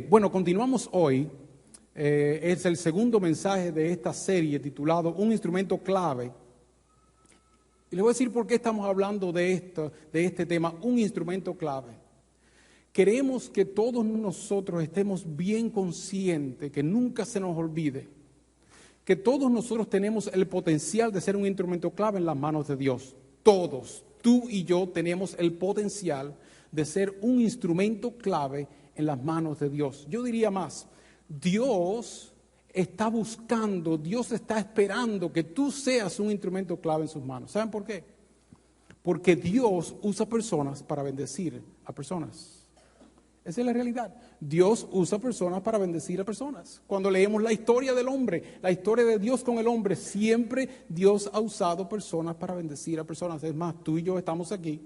Bueno, continuamos hoy. Es el segundo mensaje de esta serie titulado Un instrumento clave. Y les voy a decir por qué estamos hablando de este tema, un instrumento clave. Queremos que todos nosotros estemos bien conscientes, que nunca se nos olvide, que todos nosotros tenemos el potencial de ser un instrumento clave en las manos de Dios. Todos, tú y yo, tenemos el potencial de ser un instrumento clave en las manos de Dios. Yo diría más, Dios está buscando, Dios está esperando que tú seas un instrumento clave en sus manos. ¿Saben por qué? Porque Dios usa personas para bendecir a personas. Esa es la realidad. Dios usa personas para bendecir a personas. Cuando leemos la historia del hombre, la historia de Dios con el hombre, siempre Dios ha usado personas para bendecir a personas. Es más, tú y yo estamos aquí.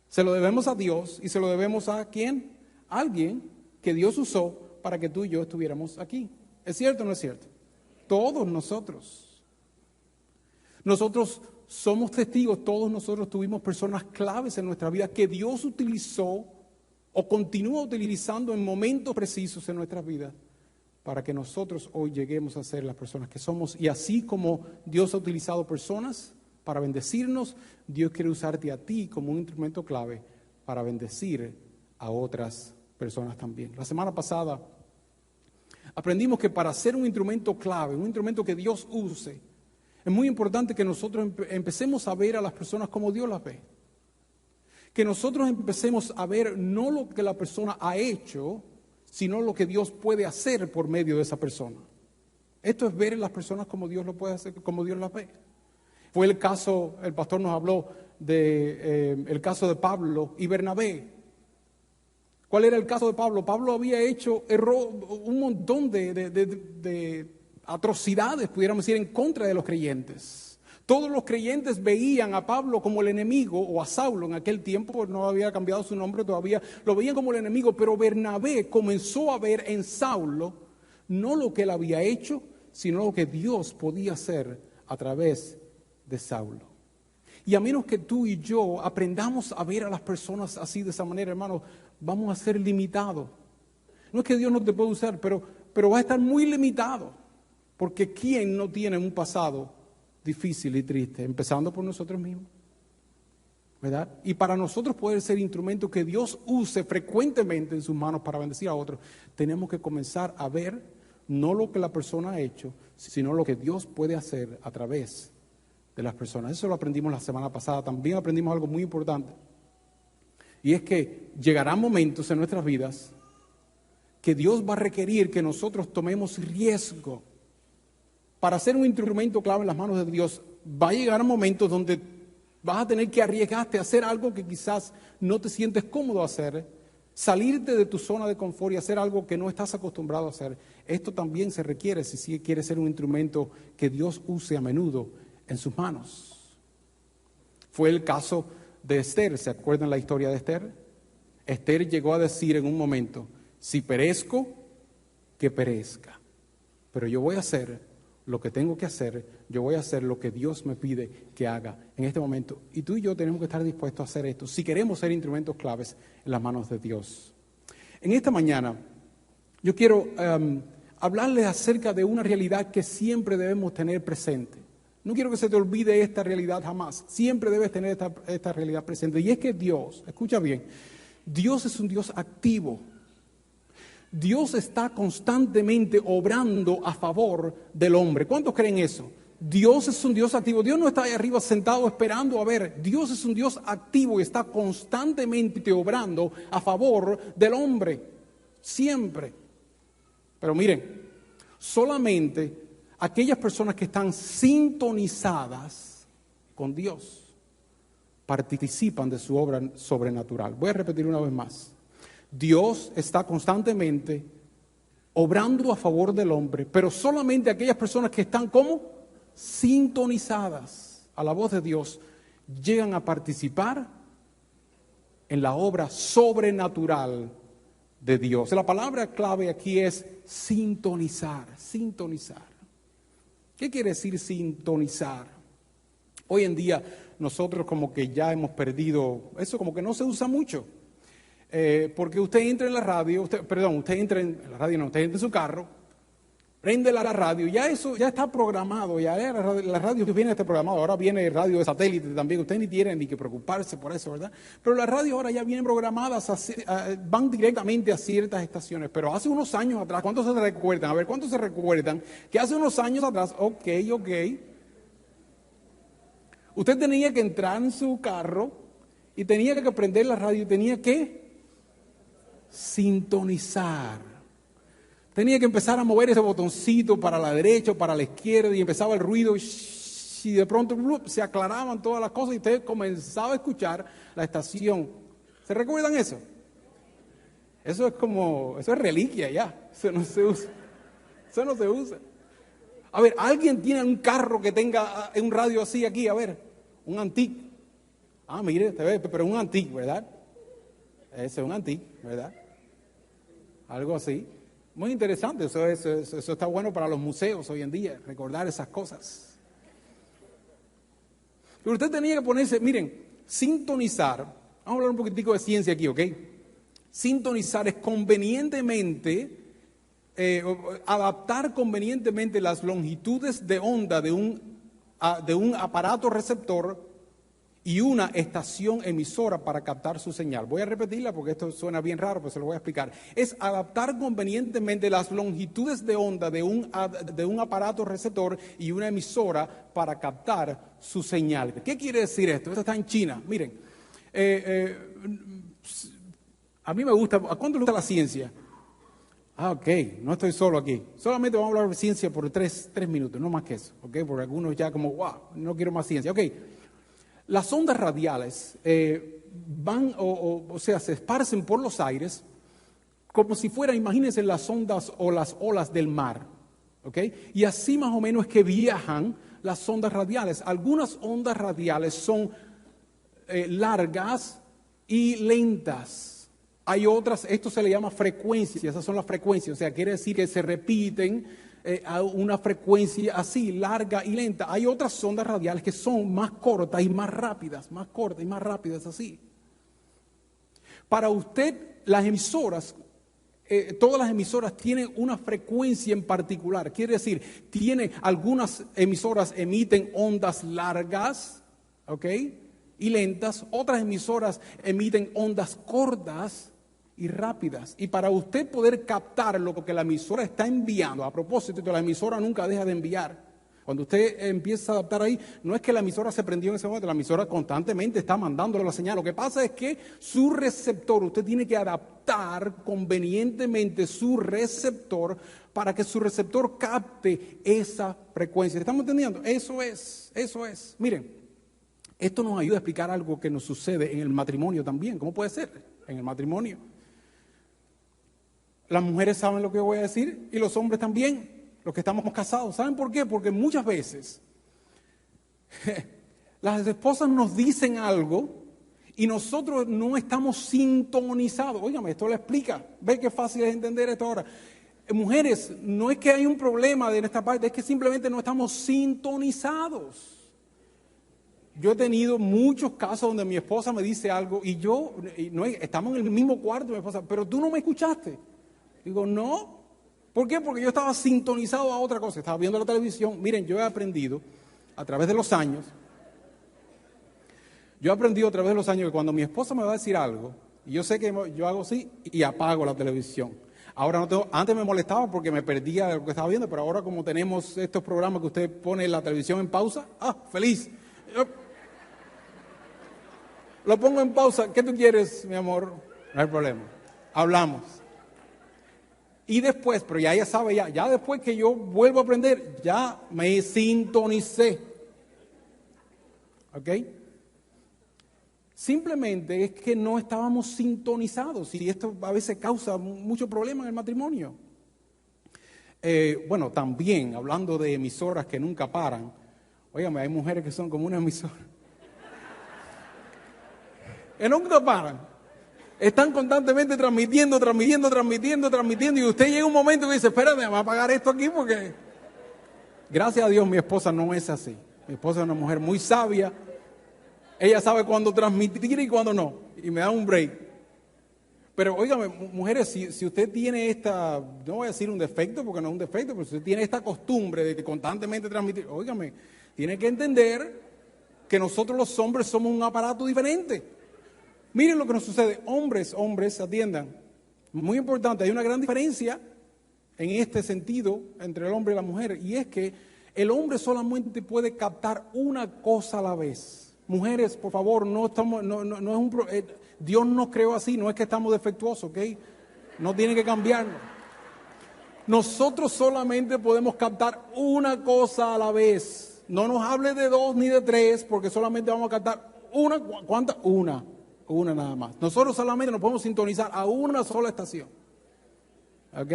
Se lo debemos a Dios y se lo debemos a ¿quién? Alguien que Dios usó para que tú y yo estuviéramos aquí. ¿Es cierto o no es cierto? Todos nosotros. Nosotros somos testigos, todos nosotros tuvimos personas claves en nuestra vida que Dios utilizó o continúa utilizando en momentos precisos en nuestras vidas para que nosotros hoy lleguemos a ser las personas que somos. Y así como Dios ha utilizado personas para bendecirnos, Dios quiere usarte a ti como un instrumento clave para bendecir a otras personas también. La semana pasada aprendimos que para ser un instrumento clave, un instrumento que Dios use, es muy importante que nosotros empecemos a ver a las personas como Dios las ve. Que nosotros empecemos a ver no lo que la persona ha hecho, sino lo que Dios puede hacer por medio de esa persona. Esto es ver a las personas como Dios lo puede hacer, como Dios las ve. Fue el caso, el pastor nos habló el caso de Pablo y Bernabé. ¿Cuál era el caso de Pablo? Pablo había hecho un montón de atrocidades, pudiéramos decir, en contra de los creyentes. Todos los creyentes veían a Pablo como el enemigo, o a Saulo en aquel tiempo, no había cambiado su nombre todavía, lo veían como el enemigo, pero Bernabé comenzó a ver en Saulo no lo que él había hecho, sino lo que Dios podía hacer a través de Saulo. Y a menos que tú y yo aprendamos a ver a las personas así, de esa manera, hermano, vamos a ser limitados. No es que Dios no te pueda usar, pero va a estar muy limitado. Porque ¿quién no tiene un pasado difícil y triste? Empezando por nosotros mismos, ¿verdad? Y para nosotros poder ser instrumentos que Dios use frecuentemente en sus manos para bendecir a otros, tenemos que comenzar a ver no lo que la persona ha hecho, sino lo que Dios puede hacer a través de las personas. Eso lo aprendimos la semana pasada. También aprendimos algo muy importante. Y es que llegarán momentos en nuestras vidas que Dios va a requerir que nosotros tomemos riesgo. Para ser un instrumento clave en las manos de Dios, va a llegar momentos donde vas a tener que arriesgarte a hacer algo que quizás no te sientes cómodo a hacer, salirte de tu zona de confort y hacer algo que no estás acostumbrado a hacer. Esto también se requiere si quieres ser un instrumento que Dios use a menudo en sus manos. Fue el caso de Esther. ¿Se acuerdan la historia de Esther? Esther llegó a decir en un momento: si perezco, que perezca, pero yo voy a hacer lo que tengo que hacer, yo voy a hacer lo que Dios me pide que haga en este momento. Y tú y yo tenemos que estar dispuestos a hacer esto si queremos ser instrumentos claves en las manos de Dios. En esta mañana yo quiero hablarles acerca de una realidad que siempre debemos tener presente. No quiero que se te olvide esta realidad jamás. Siempre debes tener esta realidad presente. Y es que Dios, escucha bien, Dios es un Dios activo. Dios está constantemente obrando a favor del hombre. ¿Cuántos creen eso? Dios es un Dios activo. Dios no está ahí arriba sentado esperando a ver. Dios es un Dios activo y está constantemente obrando a favor del hombre. Siempre. Pero miren, solamente aquellas personas que están sintonizadas con Dios participan de su obra sobrenatural. Voy a repetir una vez más. Dios está constantemente obrando a favor del hombre, pero solamente aquellas personas que están como sintonizadas a la voz de Dios llegan a participar en la obra sobrenatural de Dios. La palabra clave aquí es sintonizar, sintonizar. ¿Qué quiere decir sintonizar? Hoy en día nosotros como que ya hemos perdido, eso como que no se usa mucho. Porque usted entra en la radio, usted entra en la radio, no, usted entra en su carro, prende la radio, ya eso ya está programado, ya la radio que viene está programado, ahora viene radio de satélite también, usted ni tiene ni que preocuparse por eso, ¿verdad? Pero las radios ahora ya vienen programadas, van directamente a ciertas estaciones, pero hace unos años atrás, ¿cuántos se recuerdan? A ver, ¿cuántos se recuerdan que hace unos años atrás, ok, usted tenía que entrar en su carro y tenía que prender la radio y tenía que sintonizar. Tenía que empezar a mover ese botoncito para la derecha o para la izquierda y empezaba el ruido y de pronto se aclaraban todas las cosas y usted comenzaba a escuchar la estación. ¿Se recuerdan eso? Eso es reliquia ya, eso no se usa. Eso no se usa. A ver, ¿alguien tiene un carro que tenga un radio así aquí? A ver, un Antique. Ah, mire, usted ve, pero un Antique, ¿verdad? Ese es un Antique, ¿verdad? Algo así. Muy interesante, eso está bueno para los museos hoy en día, recordar esas cosas. Pero usted tenía que ponerse, miren, sintonizar, vamos a hablar un poquitico de ciencia aquí, ¿ok? Sintonizar es convenientemente, adaptar convenientemente las longitudes de onda de un aparato receptor y una estación emisora para captar su señal. Voy a repetirla porque esto suena bien raro, pero se lo voy a explicar. Es adaptar convenientemente las longitudes de onda de un aparato receptor y una emisora para captar su señal. ¿Qué quiere decir esto? Esto está en China. Miren, a mí me gusta, ¿a cuánto le gusta la ciencia? Ah, ok, no estoy solo aquí. Solamente vamos a hablar de ciencia por 3 minutos, no más que eso, ok, porque algunos ya como, wow, no quiero más ciencia, ok. Las ondas radiales van, o sea, se esparcen por los aires como si fueran, imagínense las ondas o las olas del mar, ¿ok? Y así más o menos es que viajan las ondas radiales. Algunas ondas radiales son largas y lentas. Hay otras, esto se le llama frecuencias, esas son las frecuencias, o sea, quiere decir que se repiten a una frecuencia así, larga y lenta. Hay otras ondas radiales que son más cortas y más rápidas, así. Para usted, las emisoras, todas las emisoras tienen una frecuencia en particular. Quiere decir, algunas emisoras emiten ondas largas, ¿ok? Y lentas. Otras emisoras emiten ondas cortas y rápidas. Y para usted poder captar lo que la emisora está enviando, a propósito, la emisora nunca deja de enviar. Cuando usted empieza a adaptar ahí, no es que la emisora se prendió en ese momento, la emisora constantemente está mandándole la señal. Lo que pasa es que su receptor, usted tiene que adaptar convenientemente su receptor para que su receptor capte esa frecuencia. ¿Estamos entendiendo? Eso es. Miren, esto nos ayuda a explicar algo que nos sucede en el matrimonio también. ¿Cómo puede ser? En el matrimonio. Las mujeres saben lo que voy a decir y los hombres también, los que estamos casados. ¿Saben por qué? Porque muchas veces las esposas nos dicen algo y nosotros no estamos sintonizados. Óigame, esto le explica. ¿Ve qué fácil es entender esto ahora? Mujeres, no es que hay un problema de esta parte, es que simplemente no estamos sintonizados. Yo he tenido muchos casos donde mi esposa me dice algo y estamos en el mismo cuarto, mi esposa, pero tú no me escuchaste. Digo, no. ¿Por qué? Porque yo estaba sintonizado a otra cosa. Estaba viendo la televisión. Miren, yo he aprendido a través de los años que cuando mi esposa me va a decir algo, y yo sé que yo hago así y apago la televisión. Ahora antes me molestaba porque me perdía de lo que estaba viendo, pero ahora como tenemos estos programas que usted pone la televisión en pausa, feliz. Lo pongo en pausa. ¿Qué tú quieres, mi amor? No hay problema. Hablamos. Y después, pero ya ella sabe, ya después que yo vuelvo a aprender, ya me sintonicé. ¿Ok? Simplemente es que no estábamos sintonizados y esto a veces causa mucho problema en el matrimonio. Bueno, también, hablando de emisoras que nunca paran, óigame, hay mujeres que son como una emisora. Que nunca paran. Están constantemente transmitiendo, y usted llega un momento y dice, espérate, me va a apagar esto aquí porque... Gracias a Dios mi esposa no es así. Mi esposa es una mujer muy sabia. Ella sabe cuándo transmitir y cuándo no. Y me da un break. Pero, óigame, mujeres, si usted tiene esta, no voy a decir un defecto porque no es un defecto, pero si usted tiene esta costumbre de que constantemente transmitir, óigame, tiene que entender que nosotros los hombres somos un aparato diferente. Miren lo que nos sucede. Hombres, atiendan. Muy importante, hay una gran diferencia en este sentido entre el hombre y la mujer, y es que el hombre solamente puede captar una cosa a la vez. Mujeres, por favor, no es Dios nos creó así, no es que estamos defectuosos, ¿ok? No tiene que cambiarnos. Nosotros solamente podemos captar una cosa a la vez. No nos hable de 2 ni de 3, porque solamente vamos a captar una. ¿Cuántas? Una nada más. Nosotros solamente nos podemos sintonizar a una sola estación. ¿Ok?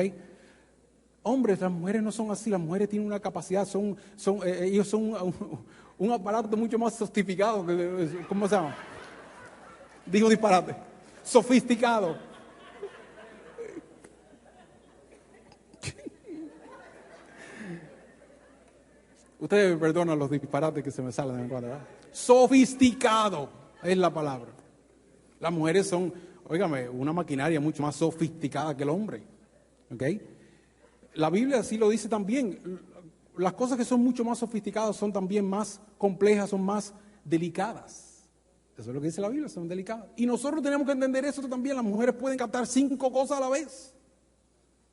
Hombres, las mujeres no son así. Las mujeres tienen una capacidad, ellos son un aparato mucho más sofisticado. ¿Cómo se llama? Digo disparate. Sofisticado. Ustedes me perdonan los disparates que se me salen de mi ¿verdad? Sofisticado es la palabra. Las mujeres son, óigame, una maquinaria mucho más sofisticada que el hombre. ¿Ok? La Biblia así lo dice también. Las cosas que son mucho más sofisticadas son también más complejas, son más delicadas. Eso es lo que dice la Biblia, son delicadas. Y nosotros tenemos que entender eso también. Las mujeres pueden captar 5 cosas a la vez.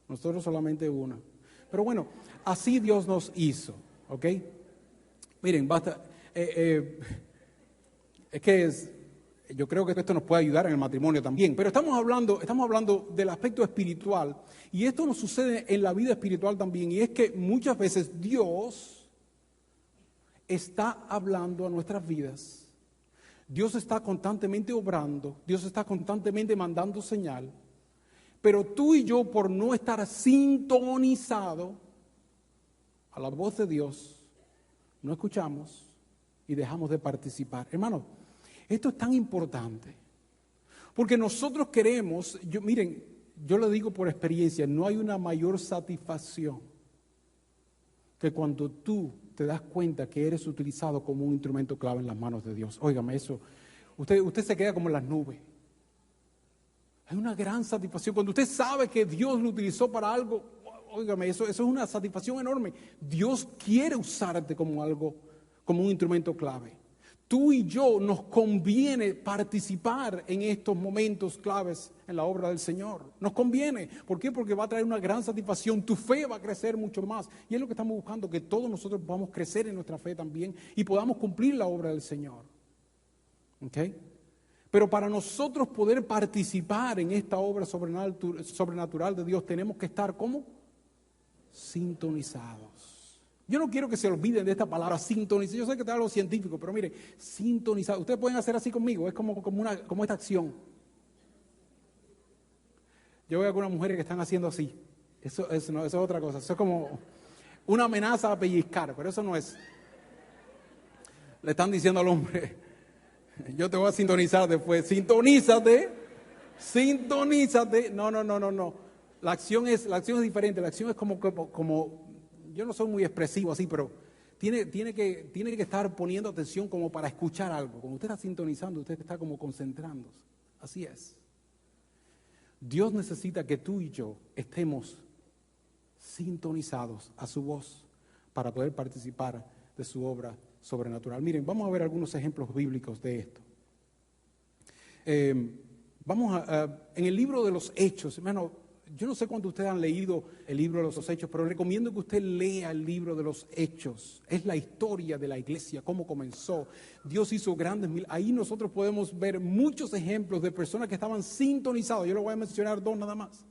Nosotros solamente una. Pero bueno, así Dios nos hizo. ¿Ok? Miren, basta. Yo creo que esto nos puede ayudar en el matrimonio también. Pero estamos hablando del aspecto espiritual. Y esto nos sucede en la vida espiritual también. Y es que muchas veces Dios está hablando a nuestras vidas. Dios está constantemente obrando. Dios está constantemente mandando señal. Pero tú y yo, por no estar sintonizados a la voz de Dios, no escuchamos y dejamos de participar. Hermano, esto es tan importante, porque nosotros queremos, miren, yo lo digo por experiencia, no hay una mayor satisfacción que cuando tú te das cuenta que eres utilizado como un instrumento clave en las manos de Dios. Óigame, eso, usted se queda como en las nubes. Hay una gran satisfacción cuando usted sabe que Dios lo utilizó para algo. Óigame, eso es una satisfacción enorme. Dios quiere usarte como un instrumento clave. Tú y yo nos conviene participar en estos momentos claves en la obra del Señor. Nos conviene. ¿Por qué? Porque va a traer una gran satisfacción. Tu fe va a crecer mucho más. Y es lo que estamos buscando, que todos nosotros podamos crecer en nuestra fe también y podamos cumplir la obra del Señor. ¿Ok? Pero para nosotros poder participar en esta obra sobrenatural de Dios, tenemos que estar ¿cómo? Sintonizados. Yo no quiero que se olviden de esta palabra, sintonizar. Yo sé que te hablo científico, pero mire, sintonizar. Ustedes pueden hacer así conmigo, es como esta acción. Yo veo algunas mujeres que están haciendo así. Eso es otra cosa. Eso es como una amenaza a pellizcar, pero eso no es. Le están diciendo al hombre, yo te voy a sintonizar después. Sintonízate. No. La acción es diferente. La acción es como yo no soy muy expresivo así, pero tiene que estar poniendo atención como para escuchar algo. Cuando usted está sintonizando, usted está como concentrándose. Así es. Dios necesita que tú y yo estemos sintonizados a su voz para poder participar de su obra sobrenatural. Miren, vamos a ver algunos ejemplos bíblicos de esto. En el libro de los Hechos, hermano, yo no sé cuántos ustedes han leído el libro de los Hechos, pero recomiendo que usted lea el libro de los Hechos. Es la historia de la iglesia, cómo comenzó. Dios hizo grandes milagros. Ahí nosotros podemos ver muchos ejemplos de personas que estaban sintonizadas. Yo le voy a mencionar 2 nada más.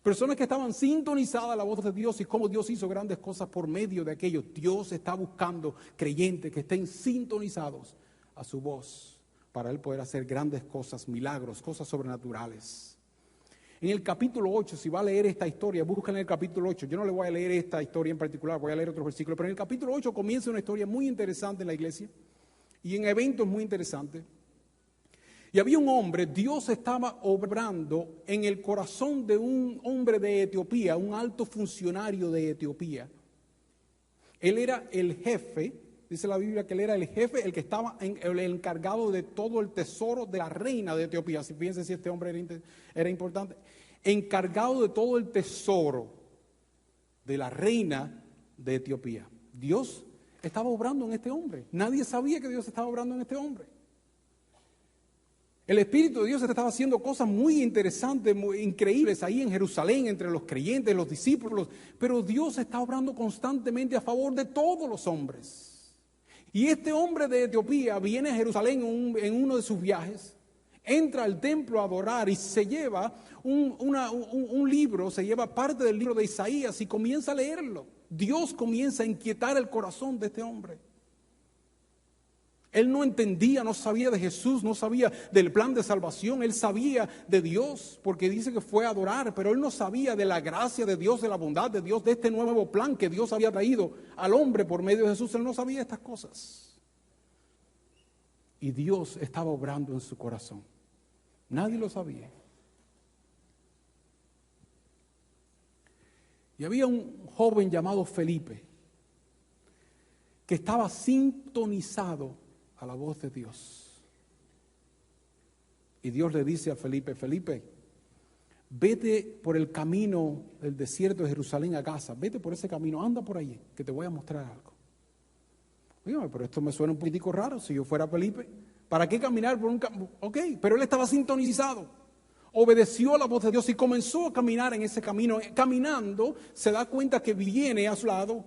Personas que estaban sintonizadas a la voz de Dios y cómo Dios hizo grandes cosas por medio de aquello. Dios está buscando creyentes que estén sintonizados a su voz para Él poder hacer grandes cosas, milagros, cosas sobrenaturales. En el capítulo 8, si va a leer esta historia, busquen en el capítulo 8. Yo no le voy a leer esta historia en particular, voy a leer otros versículos, pero en el capítulo 8 comienza una historia muy interesante en la iglesia y en eventos muy interesantes. Y había un hombre, Dios estaba obrando en el corazón de un hombre de Etiopía, un alto funcionario de Etiopía. Él era el jefe, Dice la Biblia que él era el jefe, el que estaba el encargado de todo el tesoro de la reina de Etiopía. Fíjense si este hombre era importante. Encargado de todo el tesoro de la reina de Etiopía. Dios estaba obrando en este hombre. Nadie sabía que Dios estaba obrando en este hombre. El Espíritu de Dios estaba haciendo cosas muy interesantes, muy increíbles ahí en Jerusalén, entre los creyentes, los discípulos. Pero Dios está obrando constantemente a favor de todos los hombres. Y este hombre de Etiopía viene a Jerusalén en uno de sus viajes, entra al templo a adorar y se lleva un libro, se lleva parte del libro de Isaías y comienza a leerlo. Dios comienza a inquietar el corazón de este hombre. Él no entendía, no sabía de Jesús, no sabía del plan de salvación. Él sabía de Dios porque dice que fue a adorar, pero él no sabía de la gracia de Dios, de la bondad de Dios, de este nuevo plan que Dios había traído al hombre por medio de Jesús. Él no sabía estas cosas. Y Dios estaba obrando en su corazón. Nadie lo sabía. Y había un joven llamado Felipe que estaba sintonizado a la voz de Dios. Y Dios le dice a Felipe: Felipe, vete por el camino del desierto de Jerusalén a Gaza, vete por ese camino, anda por allí, que te voy a mostrar algo. Oye, pero esto me suena un poquitico raro. Si yo fuera Felipe, ¿para qué caminar por un camino? Ok, pero él estaba sintonizado, obedeció a la voz de Dios y comenzó a caminar en ese camino. Caminando se da cuenta que viene a su lado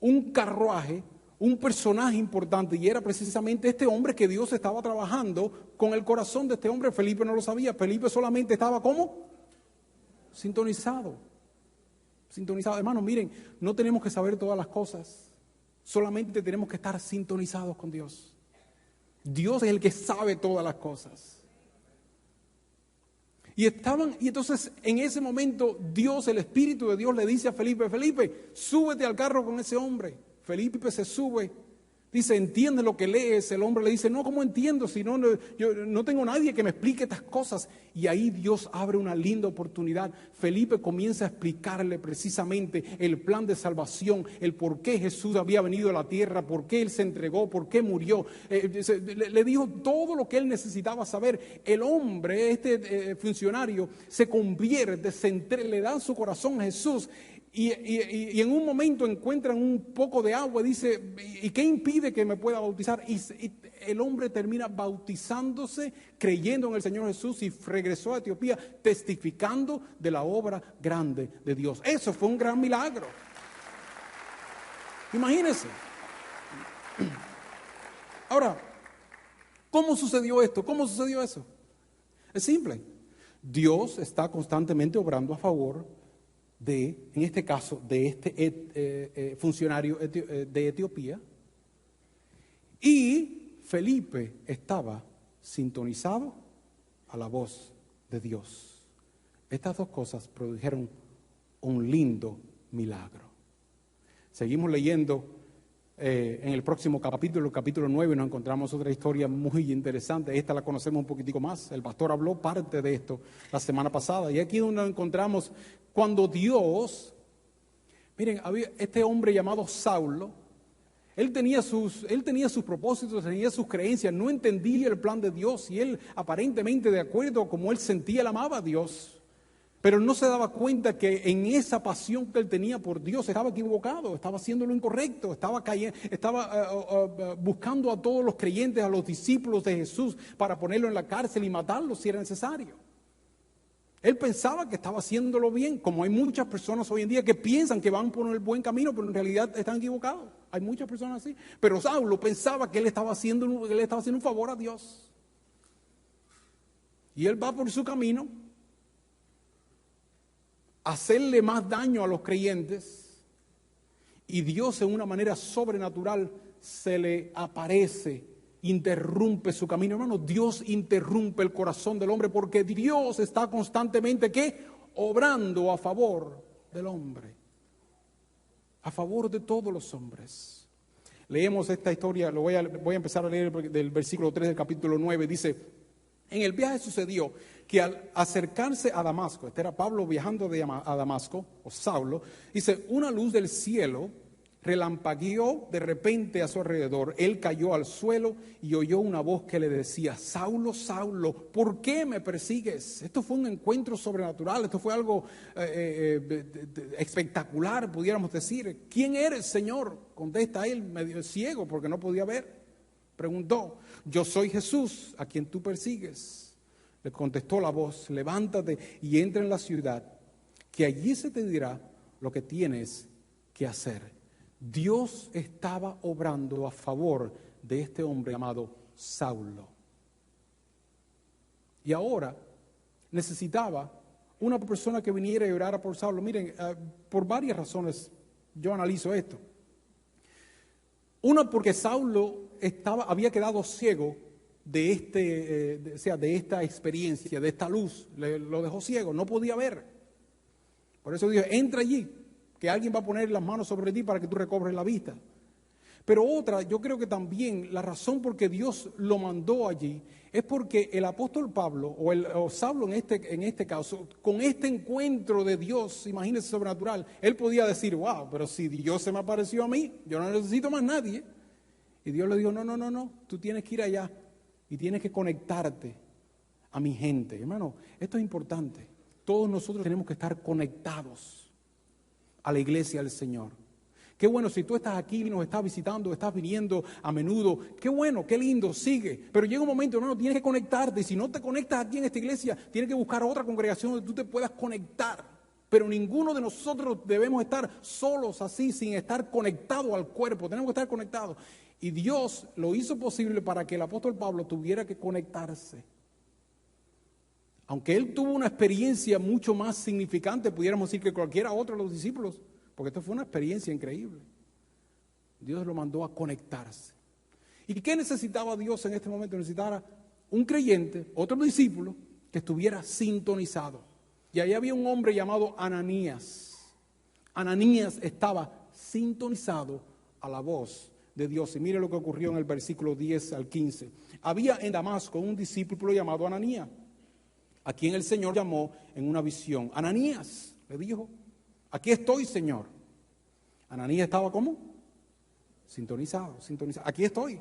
un carruaje, un personaje importante, y era precisamente este hombre que Dios estaba trabajando con el corazón de este hombre. Felipe no lo sabía. Felipe solamente estaba ¿cómo? Sintonizado. Hermanos, miren, no tenemos que saber todas las cosas, solamente tenemos que estar sintonizados con Dios. Dios es el que sabe todas las cosas. Y entonces en ese momento Dios, el Espíritu de Dios le dice a Felipe: Felipe, súbete al carro con ese hombre. Felipe se sube, dice: ¿entiendes lo que lees? El hombre le dice: no, ¿cómo entiendo? Si no, yo no tengo nadie que me explique estas cosas. Y ahí Dios abre una linda oportunidad. Felipe comienza a explicarle precisamente el plan de salvación, el por qué Jesús había venido a la tierra, por qué Él se entregó, por qué murió. Le dijo todo lo que él necesitaba saber. El hombre, este funcionario, se convierte, le da su corazón a Jesús. Y en un momento encuentran un poco de agua y dice: ¿y qué impide que me pueda bautizar? Y el hombre termina bautizándose, creyendo en el Señor Jesús, y regresó a Etiopía testificando de la obra grande de Dios. Eso fue un gran milagro. Imagínense. Ahora, ¿cómo sucedió esto? ¿Cómo sucedió eso? Es simple. Dios está constantemente obrando a favor en este caso, de este funcionario de Etiopía. Y Felipe estaba sintonizado a la voz de Dios. Estas dos cosas produjeron un lindo milagro. Seguimos leyendo en el próximo capítulo, capítulo 9, nos encontramos otra historia muy interesante. Esta la conocemos un poquitico más. El pastor habló parte de esto la semana pasada. Y aquí donde nos encontramos cuando Dios, miren, había este hombre llamado Saulo. Él tenía sus propósitos, tenía sus creencias, no entendía el plan de Dios, y él aparentemente, de acuerdo a como él sentía, él amaba a Dios. Pero no se daba cuenta que en esa pasión que él tenía por Dios estaba equivocado, estaba haciendo lo incorrecto, estaba buscando a todos los creyentes, a los discípulos de Jesús, para ponerlo en la cárcel y matarlos si era necesario. Él pensaba que estaba haciéndolo bien, como hay muchas personas hoy en día que piensan que van por el buen camino, pero en realidad están equivocados. Hay muchas personas así. Pero Saulo pensaba que él estaba haciendo un favor a Dios. Y él va por su camino, hacerle más daño a los creyentes, y Dios en una manera sobrenatural se le aparece, interrumpe su camino. Hermano, Dios interrumpe el corazón del hombre porque Dios está constantemente ¿qué? Obrando a favor del hombre, a favor de todos los hombres. Leemos esta historia, voy a empezar a leer del versículo 3 del capítulo 9, dice: en el viaje sucedió que al acercarse a Damasco, este era Pablo viajando a Damasco, o Saulo, dice, una luz del cielo relampagueó de repente a su alrededor. Él cayó al suelo y oyó una voz que le decía: Saulo, Saulo, ¿por qué me persigues? Esto fue un encuentro sobrenatural, esto fue algo espectacular, pudiéramos decir. ¿Quién eres, Señor? Contesta él, medio ciego porque no podía ver. Preguntó: yo soy Jesús, a quien tú persigues. Le contestó la voz: levántate y entra en la ciudad, que allí se te dirá lo que tienes que hacer. Dios estaba obrando a favor de este hombre llamado Saulo. Y ahora necesitaba una persona que viniera y orara por Saulo. Miren, por varias razones yo analizo esto. Una, porque Saulo había quedado ciego de esta experiencia, de esta luz. Lo dejó ciego, no podía ver. Por eso dijo: entra allí, que alguien va a poner las manos sobre ti para que tú recobres la vista. Pero otra, yo creo que también la razón por que Dios lo mandó allí es porque el apóstol Pablo, o Saulo en este caso, con este encuentro de Dios, imagínense, sobrenatural, él podía decir: wow, pero si Dios se me apareció a mí, yo no necesito más nadie. Y Dios le dijo: no, tú tienes que ir allá y tienes que conectarte a mi gente. Hermano, esto es importante. Todos nosotros tenemos que estar conectados a la iglesia del Señor. Qué bueno si tú estás aquí y nos estás visitando, estás viniendo a menudo. Qué bueno, qué lindo, sigue. Pero llega un momento, hermano, tienes que conectarte. Y si no te conectas aquí en esta iglesia, tienes que buscar otra congregación donde tú te puedas conectar. Pero ninguno de nosotros debemos estar solos así, sin estar conectados al cuerpo. Tenemos que estar conectados. Y Dios lo hizo posible para que el apóstol Pablo tuviera que conectarse. Aunque él tuvo una experiencia mucho más significante, pudiéramos decir, que cualquiera otro de los discípulos, porque esto fue una experiencia increíble. Dios lo mandó a conectarse. ¿Y qué necesitaba Dios en este momento? Necesitaba un creyente, otro discípulo, que estuviera sintonizado. Y ahí había un hombre llamado Ananías. Ananías estaba sintonizado a la voz de Dios. Y mire lo que ocurrió en el versículo 10 al 15. Había en Damasco un discípulo llamado Ananías, a quien el Señor llamó en una visión. Ananías, le dijo: aquí estoy, Señor. Ananías estaba ¿cómo? Sintonizado. Aquí estoy.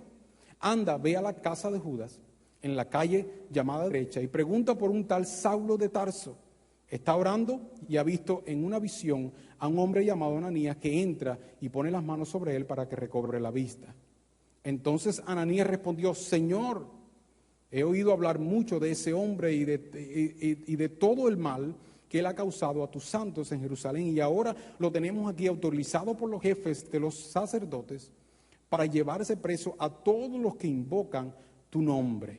Anda, ve a la casa de Judas, en la calle llamada derecha, y pregunta por un tal Saulo de Tarso. Está orando y ha visto en una visión a un hombre llamado Ananías que entra y pone las manos sobre él para que recobre la vista. Entonces Ananías respondió: Señor, he oído hablar mucho de ese hombre y de todo el mal que él ha causado a tus santos en Jerusalén, y ahora lo tenemos aquí autorizado por los jefes de los sacerdotes para llevarse preso a todos los que invocan tu nombre.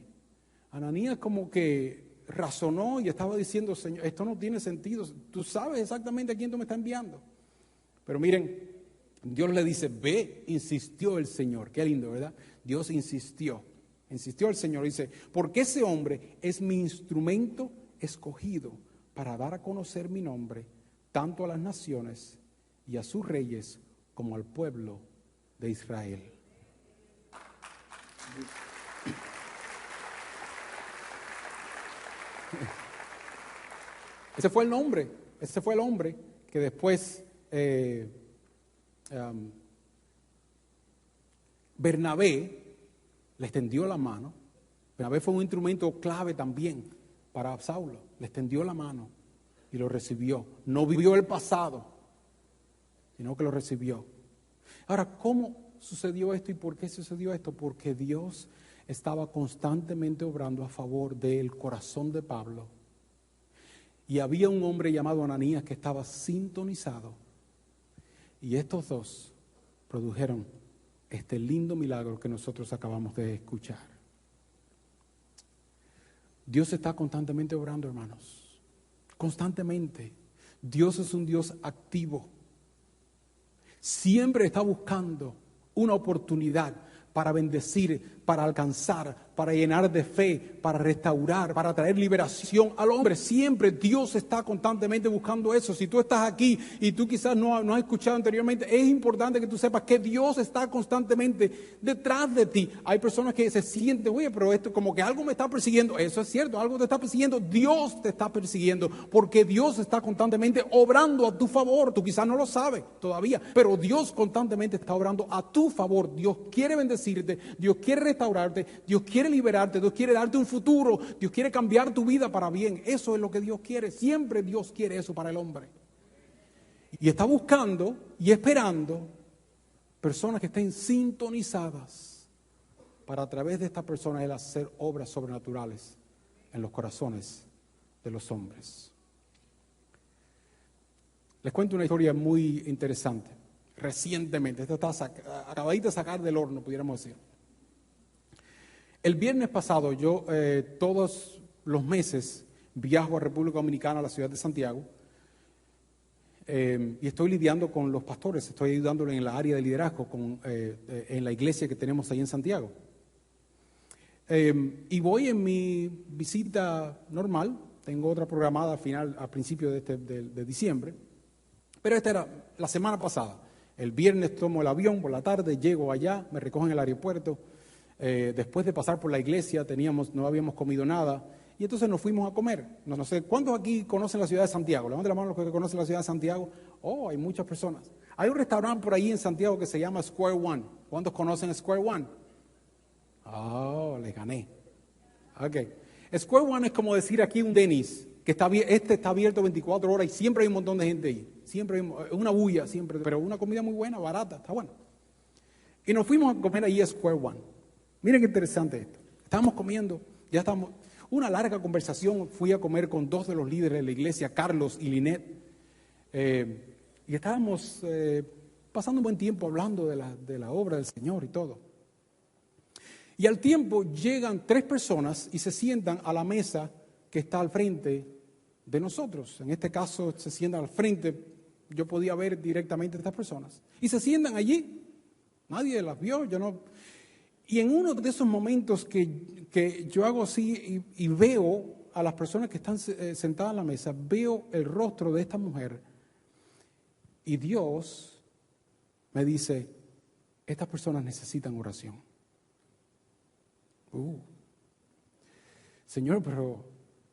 Ananías como que razonó y estaba diciendo: Señor, esto no tiene sentido, tú sabes exactamente a quién tú me estás enviando. Pero miren, Dios le dice: ve, insistió el Señor. Qué lindo, ¿verdad? Dios insistió el Señor, dice: porque ese hombre es mi instrumento escogido para dar a conocer mi nombre tanto a las naciones y a sus reyes como al pueblo de Israel. Ese fue el hombre que después Bernabé le extendió la mano. Bernabé fue un instrumento clave también para Saulo. Le extendió la mano y lo recibió. No vivió el pasado, sino que lo recibió. Ahora, ¿cómo sucedió esto y por qué sucedió esto? Porque Dios estaba constantemente obrando a favor del corazón de Pablo. Y había un hombre llamado Ananías que estaba sintonizado. Y estos dos produjeron este lindo milagro que nosotros acabamos de escuchar. Dios está constantemente obrando, hermanos. Constantemente. Dios es un Dios activo. Siempre está buscando una oportunidad para bendecir, para alcanzar, para llenar de fe, para restaurar, para traer liberación al hombre. Siempre Dios está constantemente buscando eso. Si tú estás aquí y tú quizás no has escuchado anteriormente, es importante que tú sepas que Dios está constantemente detrás de ti. Hay personas que se sienten, oye, pero esto como que algo me está persiguiendo. Eso es cierto, algo te está persiguiendo. Dios te está persiguiendo porque Dios está constantemente obrando a tu favor. Tú quizás no lo sabes todavía, pero Dios constantemente está obrando a tu favor. Dios quiere bendecirte, Dios quiere restaurarte, Dios quiere liberarte, Dios quiere darte un futuro, Dios quiere cambiar tu vida para bien. Eso es lo que Dios quiere. Siempre Dios quiere eso para el hombre. Y está buscando y esperando personas que estén sintonizadas para a través de estas personas Él hacer obras sobrenaturales en los corazones de los hombres. Les cuento una historia muy interesante. Recientemente, esta está acabadita de sacar del horno, pudiéramos decir. El viernes pasado yo todos los meses viajo a República Dominicana, a la ciudad de Santiago, y estoy lidiando con los pastores, estoy ayudándoles en la área de liderazgo en la iglesia que tenemos ahí en Santiago. Y voy en mi visita normal, tengo otra programada al principio de diciembre, pero esta era la semana pasada. El viernes tomo el avión por la tarde, llego allá, me recogen en el aeropuerto. Después de pasar por la iglesia, no habíamos comido nada, y entonces nos fuimos a comer. No sé, ¿cuántos aquí conocen la ciudad de Santiago? Levanten la mano los que conocen la ciudad de Santiago. Oh, hay muchas personas. Hay un restaurante por ahí en Santiago que se llama Square One. ¿Cuántos conocen Square One? Oh, les gané. Ok. Square One es como decir aquí un Denny's, que está abierto 24 horas y siempre hay un montón de gente ahí. Siempre hay una bulla, siempre, pero una comida muy buena, barata, está bueno. Y nos fuimos a comer ahí a Square One. Miren qué interesante esto. Estábamos comiendo, una larga conversación. Fui a comer con dos de los líderes de la iglesia, Carlos y Linet. Y estábamos pasando un buen tiempo hablando de la obra del Señor y todo. Y al tiempo llegan 3 personas y se sientan a la mesa que está al frente de nosotros. En este caso se sientan al frente, yo podía ver directamente a estas personas. Y se sientan allí, nadie las vio, yo no. Y en uno de esos momentos que yo hago así y veo a las personas que están sentadas en la mesa, veo el rostro de esta mujer y Dios me dice, estas personas necesitan oración. Señor, pero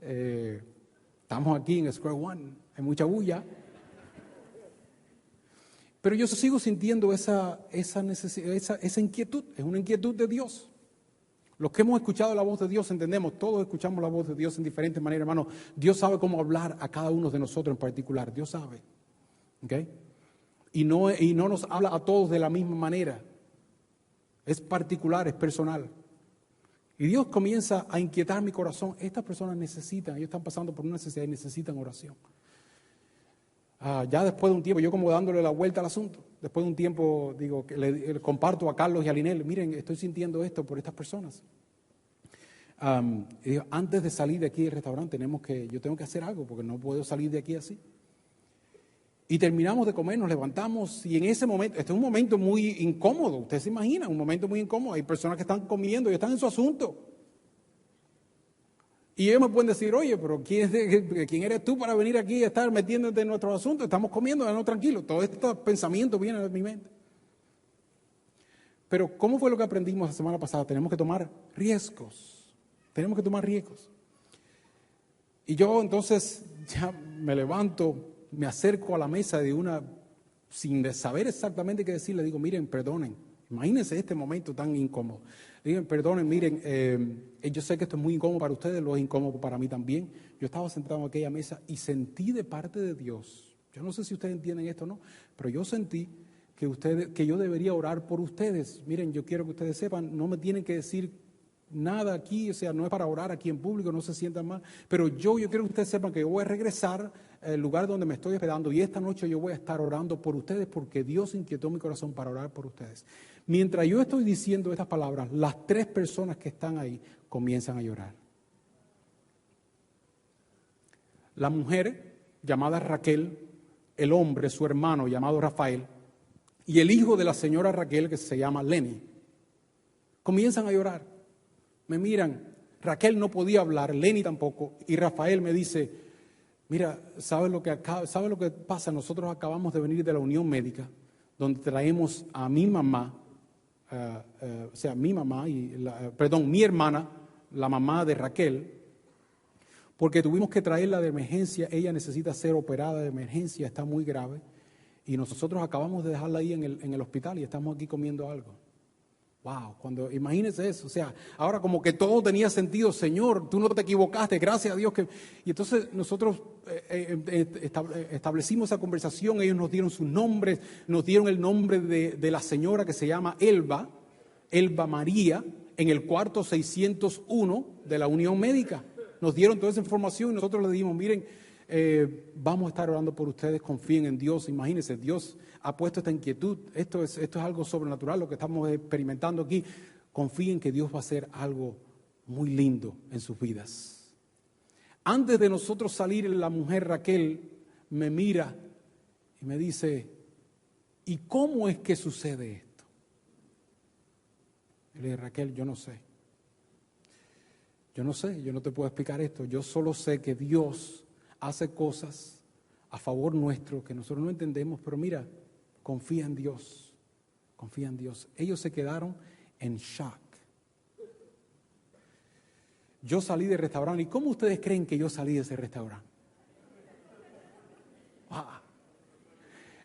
estamos aquí en Square One, hay mucha bulla. Pero yo sigo sintiendo esa necesidad, esa inquietud, es una inquietud de Dios. Los que hemos escuchado la voz de Dios entendemos, todos escuchamos la voz de Dios en diferentes maneras, hermano. Dios sabe cómo hablar a cada uno de nosotros en particular, Dios sabe. ¿Okay? Y no nos habla a todos de la misma manera. Es particular, es personal. Y Dios comienza a inquietar mi corazón. Estas personas necesitan, ellos están pasando por una necesidad y necesitan oración. Ya después de un tiempo, yo como dándole la vuelta al asunto, después de un tiempo digo que le comparto a Carlos y a Linel, miren, estoy sintiendo esto por estas personas. Y digo, antes de salir de aquí del restaurante yo tengo que hacer algo porque no puedo salir de aquí así. Y terminamos de comer, nos levantamos y en ese momento, este es un momento muy incómodo, ustedes se imaginan, un momento muy incómodo. Hay personas que están comiendo y están en su asunto. Y ellos me pueden decir, oye, pero ¿quién eres tú para venir aquí a estar metiéndote en nuestros asuntos? Estamos comiendo, no tranquilo. Todo este pensamiento viene de mi mente. Pero ¿cómo fue lo que aprendimos la semana pasada? Tenemos que tomar riesgos. Tenemos que tomar riesgos. Y yo entonces ya me levanto, me acerco a la mesa sin saber exactamente qué decir, le digo, miren, perdonen. Imagínense este momento tan incómodo. Digan, perdonen, miren, yo sé que esto es muy incómodo para ustedes, lo es incómodo para mí también. Yo estaba sentado en aquella mesa y sentí de parte de Dios, yo no sé si ustedes entienden esto o no, pero yo sentí que yo debería orar por ustedes. Miren, yo quiero que ustedes sepan, no me tienen que decir nada aquí, o sea, no es para orar aquí en público, no se sientan mal, pero yo quiero que ustedes sepan que yo voy a regresar al lugar donde me estoy hospedando y esta noche yo voy a estar orando por ustedes porque Dios inquietó mi corazón para orar por ustedes. Mientras yo estoy diciendo estas palabras, las 3 personas que están ahí comienzan a llorar. La mujer, llamada Raquel, el hombre, su hermano, llamado Rafael, y el hijo de la señora Raquel, que se llama Lenny. Comienzan a llorar. Me miran. Raquel no podía hablar, Lenny tampoco. Y Rafael me dice, mira, ¿sabes lo que pasa? Nosotros acabamos de venir de la Unión Médica, donde traemos a mi mamá, mi hermana, la mamá de Raquel, porque tuvimos que traerla de emergencia. Ella necesita ser operada de emergencia, está muy grave. Y nosotros acabamos de dejarla ahí en el hospital y estamos aquí comiendo algo. Wow, imagínense eso, o sea, ahora como que todo tenía sentido. Señor, tú no te equivocaste, gracias a Dios que... Y entonces nosotros establecimos esa conversación, ellos nos dieron sus nombres, nos dieron el nombre de la señora que se llama Elba María, en el cuarto 601 de la Unión Médica. Nos dieron toda esa información y nosotros le dijimos, miren, vamos a estar orando por ustedes, confíen en Dios. Imagínense, Dios ha puesto esta inquietud, esto es algo sobrenatural lo que estamos experimentando aquí. Confíen que Dios va a hacer algo muy lindo en sus vidas. Antes de nosotros salir, la mujer Raquel me mira y me dice, ¿y cómo es que sucede esto? Le dije, Raquel, yo no sé, yo no te puedo explicar esto. Yo solo sé que Dios hace cosas a favor nuestro que nosotros no entendemos, pero mira, confía en Dios, confía en Dios. Ellos se quedaron en shock. Yo salí del restaurante, ¿y cómo ustedes creen que yo salí de ese restaurante? Wow.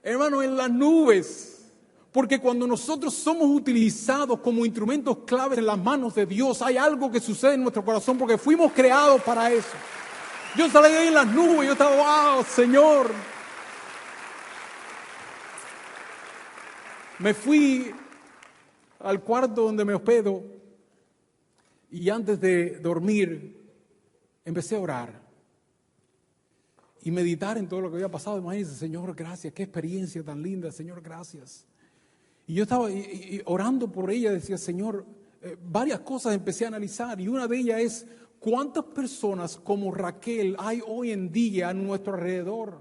Hermano, en las nubes. Porque cuando nosotros somos utilizados como instrumentos claves en las manos de Dios, hay algo que sucede en nuestro corazón porque fuimos creados para eso. Yo salí ahí en las nubes, yo estaba, wow, Señor. Me fui al cuarto donde me hospedo y antes de dormir empecé a orar y meditar en todo lo que había pasado. Imagínense, Señor, gracias, qué experiencia tan linda, Señor, gracias. Y yo estaba orando por ella, decía, Señor, varias cosas empecé a analizar y una de ellas es, ¿cuántas personas como Raquel hay hoy en día a nuestro alrededor?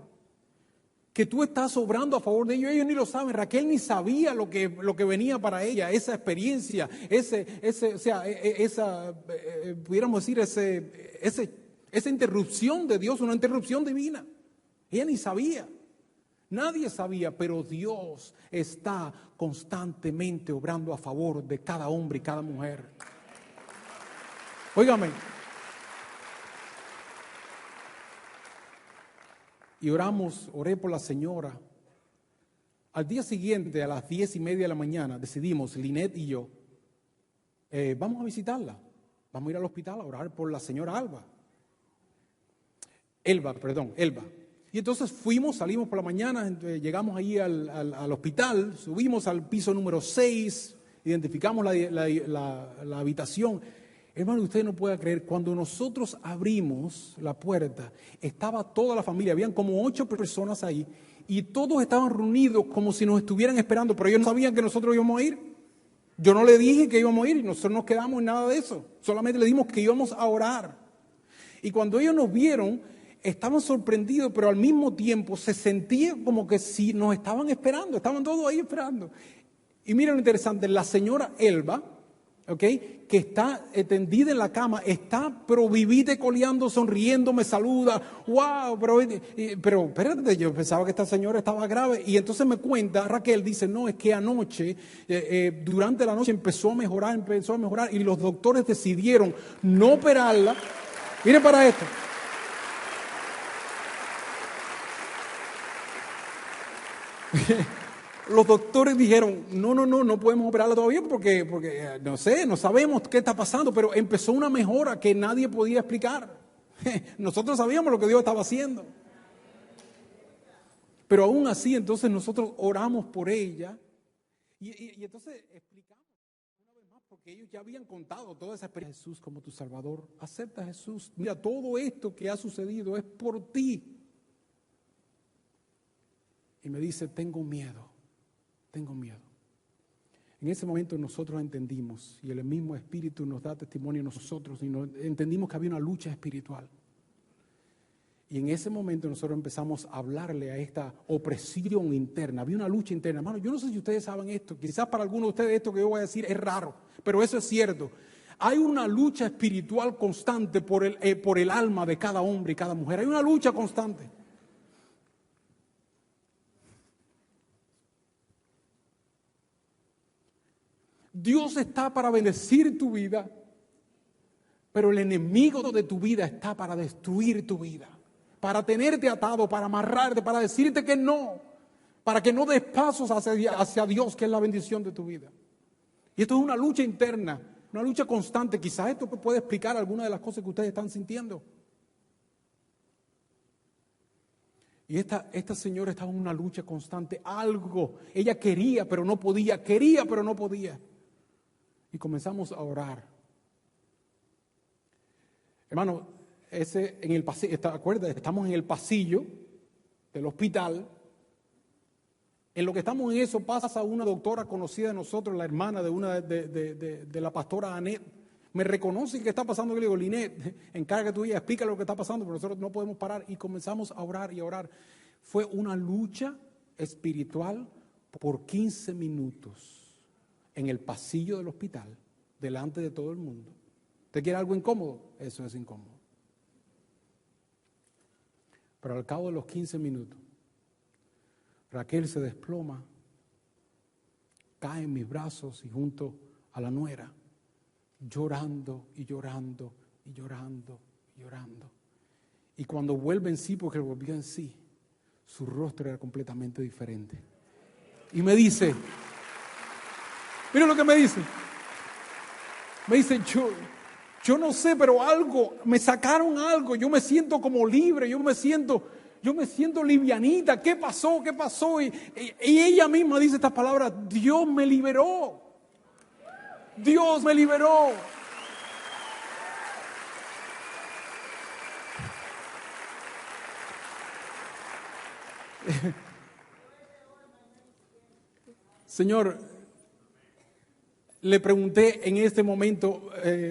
Que tú estás obrando a favor de ellos, ellos ni lo saben. Raquel ni sabía lo que venía para ella, esa experiencia, pudiéramos decir, esa interrupción de Dios, una interrupción divina. Ella ni sabía. Nadie sabía, pero Dios está constantemente obrando a favor de cada hombre y cada mujer. Óigame. Y oré por la señora. Al día siguiente, a las 10:30 de la mañana, decidimos, Lynette y yo, vamos a visitarla. Vamos a ir al hospital a orar por la señora Elba. Y entonces salimos por la mañana, llegamos ahí al hospital, subimos al piso número 6, identificamos la habitación. Hermano, usted no puede creer, cuando nosotros abrimos la puerta, estaba toda la familia, habían como 8 personas ahí, y todos estaban reunidos como si nos estuvieran esperando, pero ellos no sabían que nosotros íbamos a ir. Yo no le dije que íbamos a ir, nosotros no quedamos en nada de eso, solamente le dijimos que íbamos a orar. Y cuando ellos nos vieron, estaban sorprendidos, pero al mismo tiempo se sentía como que si nos estaban esperando, estaban todos ahí esperando. Y miren lo interesante, la señora Elba, que está tendida en la cama, está pero vivita y coleando, sonriendo, me saluda, wow, pero espérate, yo pensaba que esta señora estaba grave. Y entonces me cuenta, Raquel dice, no, es que anoche, durante la noche empezó a mejorar, y los doctores decidieron no operarla. Miren para esto. Los doctores dijeron, no podemos operarla todavía porque no sé, no sabemos qué está pasando, pero empezó una mejora que nadie podía explicar. Nosotros sabíamos lo que Dios estaba haciendo. Pero aún así, entonces nosotros oramos por ella y entonces explicamos una vez más, porque ellos ya habían contado toda esa experiencia. Jesús como tu Salvador, acepta a Jesús. Mira, todo esto que ha sucedido es por ti. Y me dice, tengo miedo. En ese momento nosotros entendimos, y el mismo Espíritu nos da testimonio a nosotros, y entendimos que había una lucha espiritual. Y en ese momento nosotros empezamos a hablarle a esta opresión interna. Había una lucha interna. Hermano, yo no sé si ustedes saben esto. Quizás para algunos de ustedes esto que yo voy a decir es raro, pero eso es cierto. Hay una lucha espiritual constante por el alma de cada hombre y cada mujer. Hay una lucha constante. Dios está para bendecir tu vida, pero el enemigo de tu vida está para destruir tu vida, para tenerte atado, para amarrarte, para decirte que no, para que no des pasos hacia Dios, que es la bendición de tu vida. Y esto es una lucha interna, una lucha constante. Quizás esto puede explicar algunas de las cosas que ustedes están sintiendo. Y esta señora estaba en una lucha constante, algo. Ella quería, pero no podía, quería, pero no podía. Y comenzamos a orar. Hermano, en el pasillo, ¿acuerdas? Estamos en el pasillo del hospital. En lo que estamos en eso pasa una doctora conocida de nosotros, la hermana de la pastora Anet. Me reconoce que está pasando. Yo le digo, Linet, encarga tu vida, explica lo que está pasando, pero nosotros no podemos parar. Y comenzamos a orar y a orar. Fue una lucha espiritual por 15 minutos en el pasillo del hospital, delante de todo el mundo. ¿Usted quiere algo incómodo? Eso es incómodo. Pero al cabo de los 15 minutos, Raquel se desploma, cae en mis brazos y junto a la nuera, llorando y llorando y llorando y llorando. Y cuando vuelve en sí, porque volvió en sí, su rostro era completamente diferente. Y me dice, mira lo que me dice. Me dice, yo no sé, pero algo, me sacaron algo, yo me siento como libre, yo me siento livianita. ¿Qué pasó? ¿Qué pasó? Y ella misma dice estas palabras, Dios me liberó. Dios me liberó. Señor, le pregunté en este momento,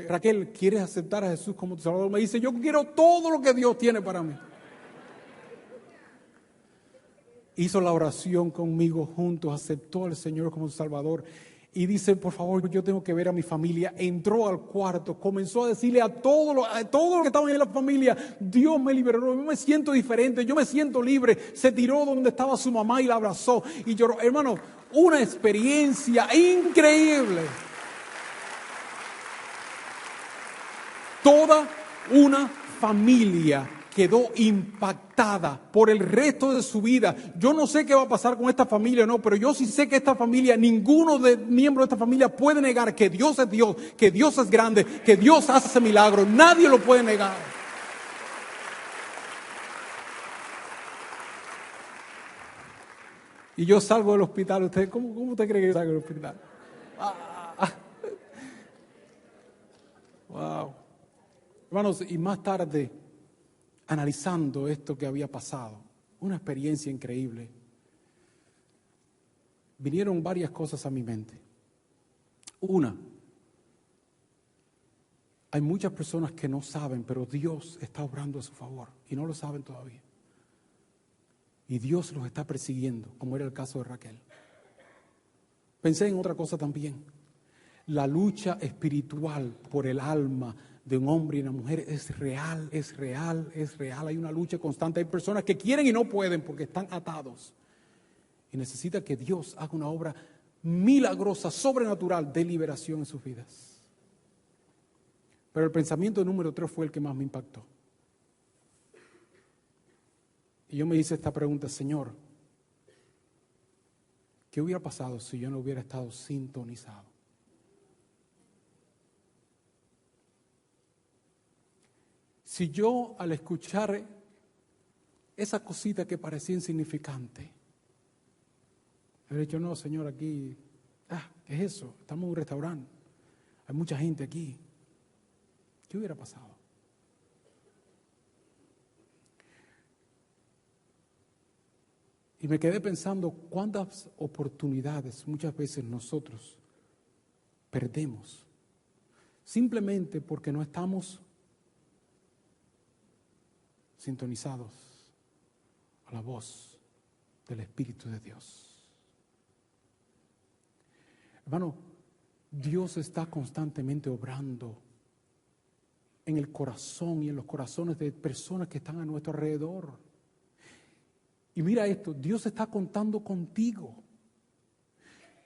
Raquel, ¿quieres aceptar a Jesús como tu Salvador? Me dice, yo quiero todo lo que Dios tiene para mí. Hizo la oración conmigo juntos, aceptó al Señor como su Salvador. Y dice, por favor, yo tengo que ver a mi familia. Entró al cuarto, comenzó a decirle a todo lo que estaban en la familia, Dios me liberó, yo me siento diferente, yo me siento libre. Se tiró donde estaba su mamá y la abrazó y lloró. Hermano, una experiencia increíble. Toda una familia quedó impactada por el resto de su vida. Yo no sé qué va a pasar con esta familia, no, pero yo sí sé que esta familia, ninguno de miembros de esta familia puede negar que Dios es Dios, que Dios es grande, que Dios hace milagros. Nadie lo puede negar. Y yo salgo del hospital. ¿Usted cómo usted cree que yo salgo del hospital? Wow. Hermanos, y más tarde, analizando esto que había pasado, una experiencia increíble, vinieron varias cosas a mi mente. Una, hay muchas personas que no saben, pero Dios está obrando a su favor y no lo saben todavía. Y Dios los está persiguiendo, como era el caso de Raquel. Pensé en otra cosa también. La lucha espiritual por el alma de un hombre y una mujer es real, es real, es real. Hay una lucha constante. Hay personas que quieren y no pueden porque están atados. Y necesita que Dios haga una obra milagrosa, sobrenatural de liberación en sus vidas. Pero el pensamiento número 3 fue el que más me impactó. Y yo me hice esta pregunta, Señor, ¿qué hubiera pasado si yo no hubiera estado sintonizado? Si yo al escuchar esa cosita que parecía insignificante, hubiera dicho, no, Señor, aquí, ¿qué es eso? Estamos en un restaurante, hay mucha gente aquí. ¿Qué hubiera pasado? Y me quedé pensando cuántas oportunidades muchas veces nosotros perdemos simplemente porque no estamos sintonizados a la voz del Espíritu de Dios. Hermano, Dios está constantemente obrando en el corazón y en los corazones de personas que están a nuestro alrededor. Y mira esto, Dios está contando contigo.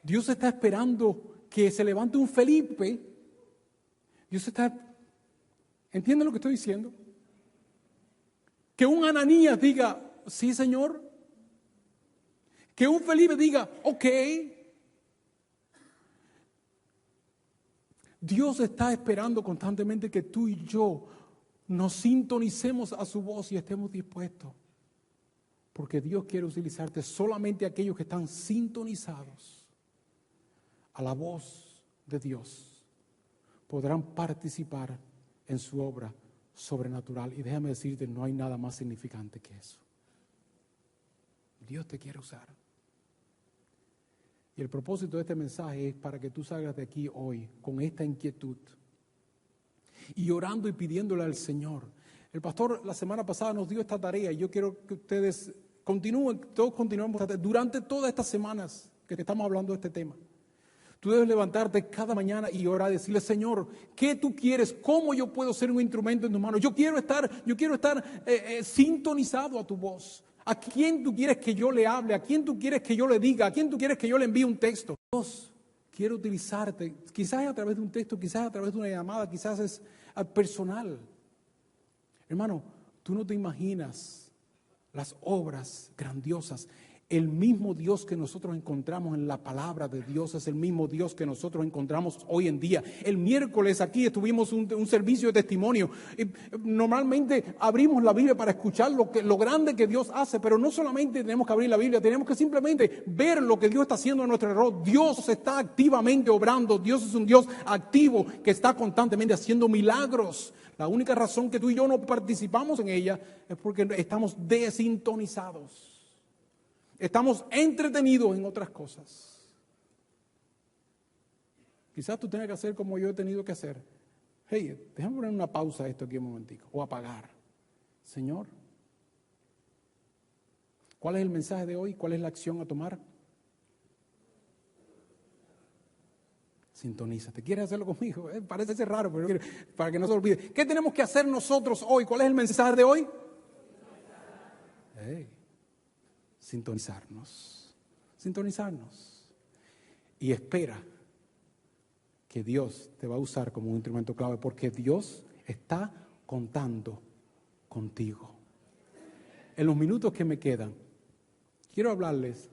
Dios está esperando que se levante un Felipe. Dios está, ¿entiende lo que estoy diciendo? Que un Ananías diga, sí, Señor. Que un Felipe diga, ok. Dios está esperando constantemente que tú y yo nos sintonicemos a su voz y estemos dispuestos. Porque Dios quiere utilizarte. Solamente aquellos que están sintonizados a la voz de Dios podrán participar en su obra sobrenatural. Y déjame decirte, no hay nada más significante que eso. Dios te quiere usar. Y el propósito de este mensaje es para que tú salgas de aquí hoy con esta inquietud y orando y pidiéndole al Señor. El pastor la semana pasada nos dio esta tarea y yo quiero que ustedes continúen, todos continuemos durante todas estas semanas que estamos hablando de este tema. Tú debes levantarte cada mañana y orar, decirle, Señor, ¿qué tú quieres? ¿Cómo yo puedo ser un instrumento en tus manos? Yo quiero estar sintonizado a tu voz. ¿A quién tú quieres que yo le hable? ¿A quién tú quieres que yo le diga? ¿A quién tú quieres que yo le envíe un texto? Dios quiere utilizarte, quizás a través de un texto, quizás a través de una llamada, quizás es personal. Hermano, tú no te imaginas las obras grandiosas. El mismo Dios que nosotros encontramos en la palabra de Dios es el mismo Dios que nosotros encontramos hoy en día. El miércoles aquí estuvimos un servicio de testimonio. Normalmente abrimos la Biblia para escuchar lo grande que Dios hace, pero no solamente tenemos que abrir la Biblia, tenemos que simplemente ver lo que Dios está haciendo a nuestro alrededor. Dios está activamente obrando. Dios es un Dios activo que está constantemente haciendo milagros. La única razón que tú y yo no participamos en ella es porque estamos desintonizados. Estamos entretenidos en otras cosas. Quizás tú tengas que hacer como yo he tenido que hacer. Hey, déjame poner una pausa a esto aquí un momentico. O apagar. Señor, ¿cuál es el mensaje de hoy? ¿Cuál es la acción a tomar? Sintonízate. ¿Quieres hacerlo conmigo? Parece raro, pero para que no se olvide. ¿Qué tenemos que hacer nosotros hoy? ¿Cuál es el mensaje de hoy? Hey. Sintonizarnos. Y espera que Dios te va a usar como un instrumento clave porque Dios está contando contigo. En los minutos que me quedan, quiero hablarles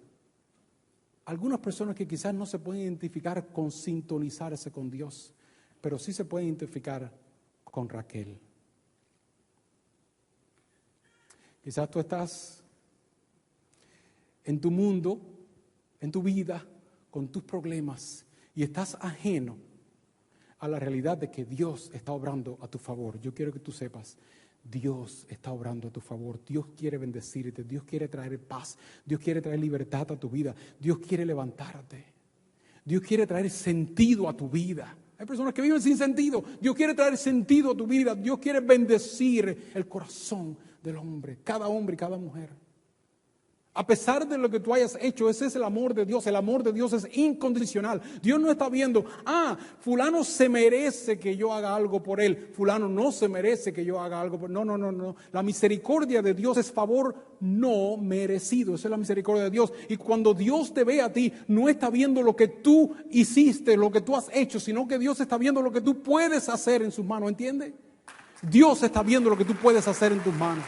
a algunas personas que quizás no se pueden identificar con sintonizarse con Dios, pero sí se pueden identificar con Raquel. Quizás tú estás en tu mundo, en tu vida, con tus problemas, y estás ajeno a la realidad de que Dios está obrando a tu favor. Yo quiero que tú sepas, Dios está obrando a tu favor. Dios quiere bendecirte, Dios quiere traer paz, Dios quiere traer libertad a tu vida, Dios quiere levantarte, Dios quiere traer sentido a tu vida. Hay personas que viven sin sentido. Dios quiere traer sentido a tu vida, Dios quiere bendecir el corazón del hombre y cada mujer. A pesar de lo que tú hayas hecho, ese es el amor de Dios. El amor de Dios es incondicional. Dios no está viendo, fulano se merece que yo haga algo por él. Fulano no se merece que yo haga algo por él. No. La misericordia de Dios es favor no merecido. Esa es la misericordia de Dios. Y cuando Dios te ve a ti, no está viendo lo que tú hiciste, lo que tú has hecho, sino que Dios está viendo lo que tú puedes hacer en sus manos. ¿Entiendes? Dios está viendo lo que tú puedes hacer en tus manos.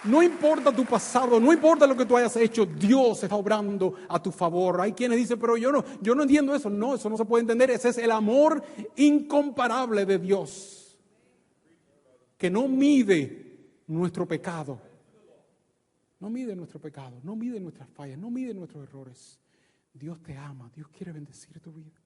No importa tu pasado, no importa lo que tú hayas hecho, Dios está obrando a tu favor. Hay quienes dicen, pero yo no entiendo eso. No, eso no se puede entender. Ese es el amor incomparable de Dios, que no mide nuestro pecado. No mide nuestro pecado, no mide nuestras fallas, no mide nuestros errores. Dios te ama, Dios quiere bendecir tu vida.